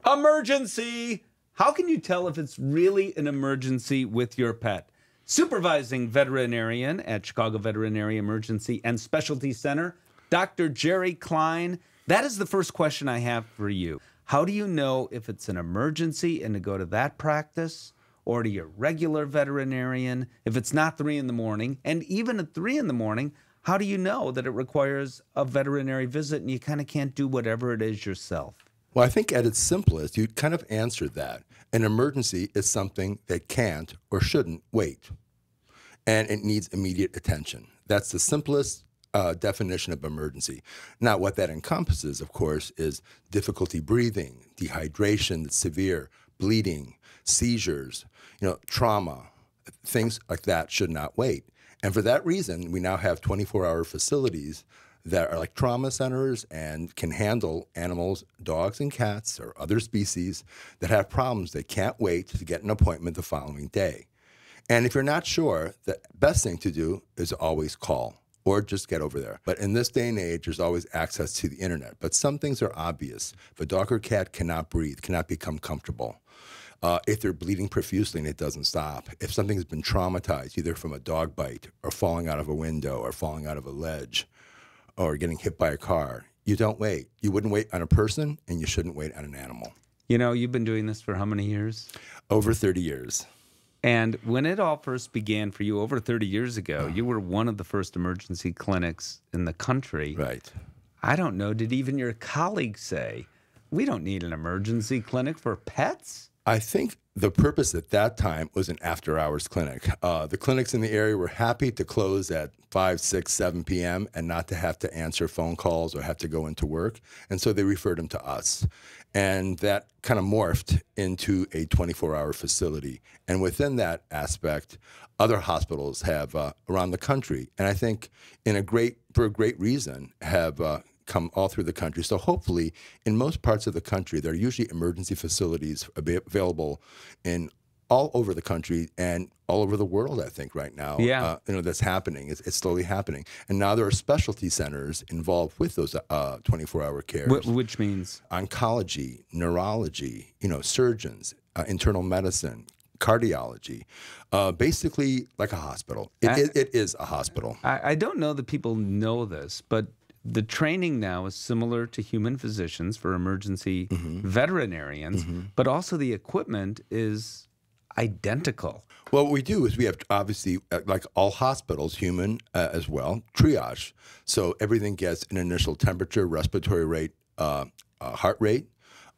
Emergency! How can you tell if it's really an emergency with your pet? Supervising veterinarian at Chicago Veterinary Emergency and Specialty Center, Dr. Jerry Klein. That is the first question I have for you. How do you know if it's an emergency and to go to that practice or to your regular veterinarian? If it's not 3 in the morning, and even at 3 in the morning, how do you know that it requires a veterinary visit and you kind of can't do whatever it is yourself? Well, I think at its simplest, you kind of answered that. An emergency is something that can't or shouldn't wait, and it needs immediate attention. That's the simplest definition of emergency. Now, what that encompasses, of course, is difficulty breathing, dehydration that's severe, bleeding, seizures, trauma. Things like that should not wait. And for that reason, we now have 24-hour facilities that are like trauma centers and can handle animals, dogs and cats or other species that have problems that can't wait to get an appointment the following day. And if you're not sure, the best thing to do is always call or just get over there. But in this day and age, there's always access to the internet. But some things are obvious. If a dog or cat cannot breathe, cannot become comfortable, if they're bleeding profusely and it doesn't stop, if something has been traumatized, either from a dog bite or falling out of a window or falling out of a ledge, or getting hit by a car, you don't wait. You wouldn't wait on a person, and you shouldn't wait on an animal. You've been doing this for how many years? Over 30 years. And when it all first began for you over 30 years ago, you were one of the first emergency clinics in the country. Right. I don't know, did even your colleagues say, we don't need an emergency clinic for pets? I think the purpose at that time was an after-hours clinic. The clinics in the area were happy to close at 5, 6, 7 p.m. and not to have to answer phone calls or have to go into work. And so they referred them to us. And that kind of morphed into a 24-hour facility. And within that aspect, other hospitals have around the country, and I think for a great reason, have come all through the country. So hopefully, in most parts of the country, there are usually emergency facilities available in all over the country and all over the world, I think, right now. Yeah. That's happening. It's slowly happening. And now there are specialty centers involved with those 24-hour care. Which means? Oncology, neurology, surgeons, internal medicine, cardiology, basically like a hospital. It is a hospital. I don't know that people know this, but the training now is similar to human physicians for emergency veterinarians, but also the equipment is identical. Well, what we do is we have, obviously, like all hospitals, human as well, triage. So everything gets an initial temperature, respiratory rate, heart rate,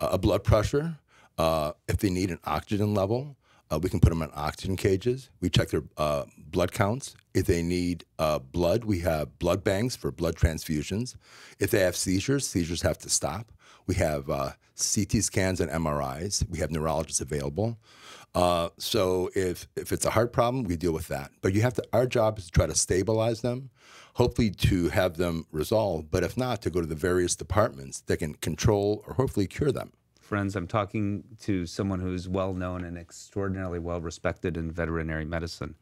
a blood pressure. If they need an oxygen level, we can put them in oxygen cages. We check their blood counts. If they need blood, we have blood banks for blood transfusions. If they have seizures, seizures have to stop. We have CT scans and MRIs. We have neurologists available. So if it's a heart problem, we deal with that. But our job is to try to stabilize them, hopefully to have them resolved, but if not, to go to the various departments that can control or hopefully cure them. Friends, I'm talking to someone who's well-known and extraordinarily well-respected in veterinary medicine.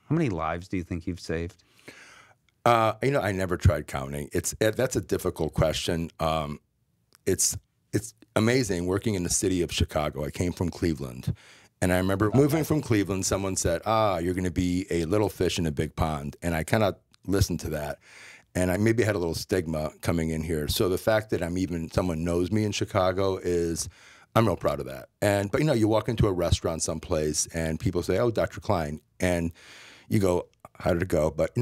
How many lives do you think you've saved? I never tried counting. That's a difficult question. It's amazing working in the city of Chicago. I came from Cleveland, and I remember moving from Cleveland, someone said, you're going to be a little fish in a big pond, and I kind of listened to that. And I maybe had a little stigma coming in here. So the fact that someone knows me in Chicago I'm real proud of that. But you walk into a restaurant someplace and people say, "Oh, Dr. Klein," and you go, "How did it go?" But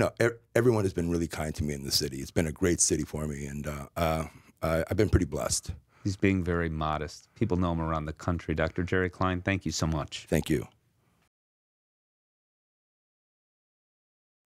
everyone has been really kind to me in the city. It's been a great city for me, and I've been pretty blessed. He's being very modest. People know him around the country. Dr. Jerry Klein, thank you so much. Thank you.